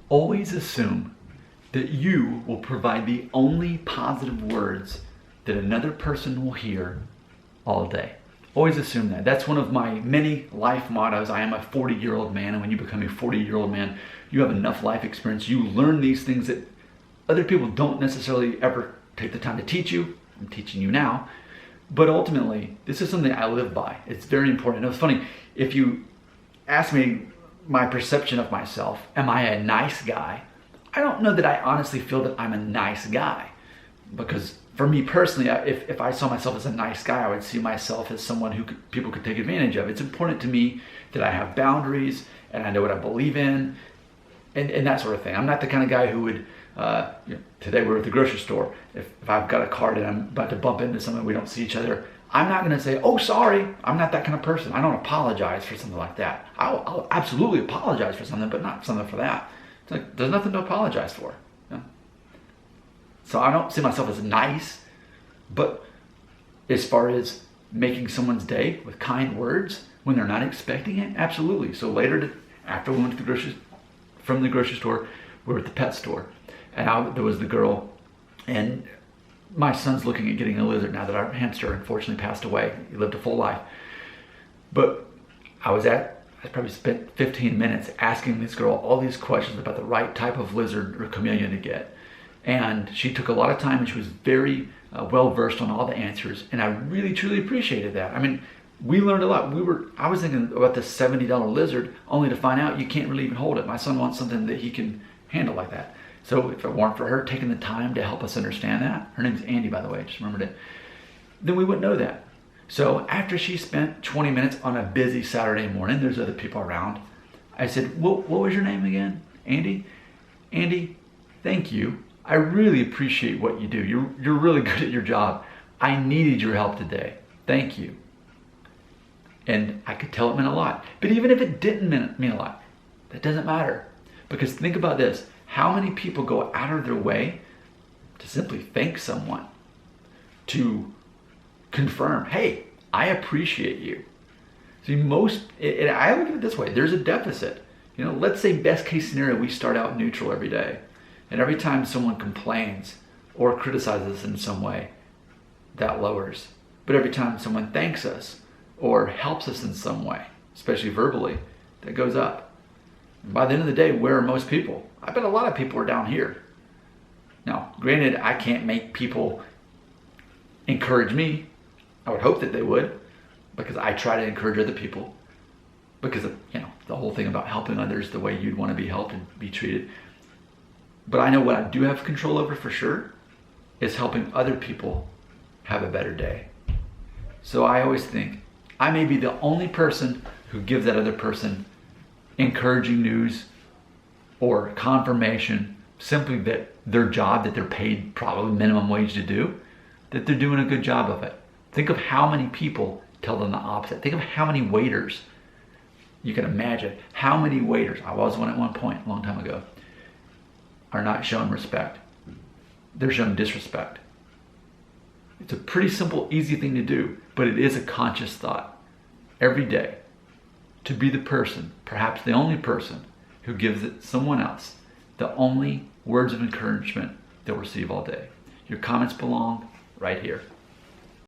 Always assume that you will provide the only positive words that another person will hear all day. Always assume that. That's one of my many life mottos. I am a 40-year-old man, and when you become a 40-year-old man, you have enough life experience. You learn these things that other people don't necessarily ever take the time to teach you. I'm teaching you now. But ultimately, this is something I live by. It's very important. It was funny, if you ask me my perception of myself, am I a nice guy? I don't know that I honestly feel that I'm a nice guy. Because for me personally, if I saw myself as a nice guy, I would see myself as someone who people could take advantage of. It's important to me that I have boundaries and I know what I believe in and that sort of thing. I'm not the kind of guy who would, today we're at the grocery store. If I've got a cart and I'm about to bump into someone, we don't see each other, I'm not going to say, oh, sorry. I'm not that kind of person. I don't apologize for something like that. I'll absolutely apologize for something, but not something for that. It's like, there's nothing to apologize for. So I don't see myself as nice, but as far as making someone's day with kind words when they're not expecting it, absolutely. So later, after we went to from the grocery store, we were at the pet store, and there was the girl, and my son's looking at getting a lizard now that our hamster unfortunately passed away. He lived a full life. But I probably spent 15 minutes asking this girl all these questions about the right type of lizard or chameleon to get. And she took a lot of time and she was very well versed on all the answers. And I really, truly appreciated that. I mean, we learned a lot. I was thinking about this $70 lizard only to find out you can't really even hold it. My son wants something that he can handle like that. So if it weren't for her taking the time to help us understand that, her name's Andy, by the way, I just remembered it, then we wouldn't know that. So after she spent 20 minutes on a busy Saturday morning, there's other people around, I said, what was your name again? Andy? Andy, thank you. I really appreciate what you do. You're really good at your job. I needed your help today. Thank you. And I could tell it meant a lot. But even if it didn't mean a lot, that doesn't matter. Because think about this. How many people go out of their way to simply thank someone, to confirm, hey, I appreciate you. See, I look at it this way, there's a deficit. Let's say best case scenario, we start out neutral every day. And every time someone complains or criticizes us in some way, that lowers. But every time someone thanks us or helps us in some way, especially verbally, that goes up. And by the end of the day, where are most people? I bet a lot of people are down here. Now, granted, I can't make people encourage me. I would hope that they would, because I try to encourage other people. Because of, the whole thing about helping others the way you'd want to be helped and be treated. But I know what I do have control over for sure is helping other people have a better day. So I always think I may be the only person who gives that other person encouraging news or confirmation, simply that their job that they're paid probably minimum wage to do, that they're doing a good job of it. Think of how many people tell them the opposite. Think of how many waiters. You can imagine how many waiters, I was one at one point a long time ago, are not shown respect. They're shown disrespect. It's a pretty simple, easy thing to do, but it is a conscious thought every day to be the person, perhaps the only person, who gives it someone else the only words of encouragement they'll receive all day. Your comments belong right here.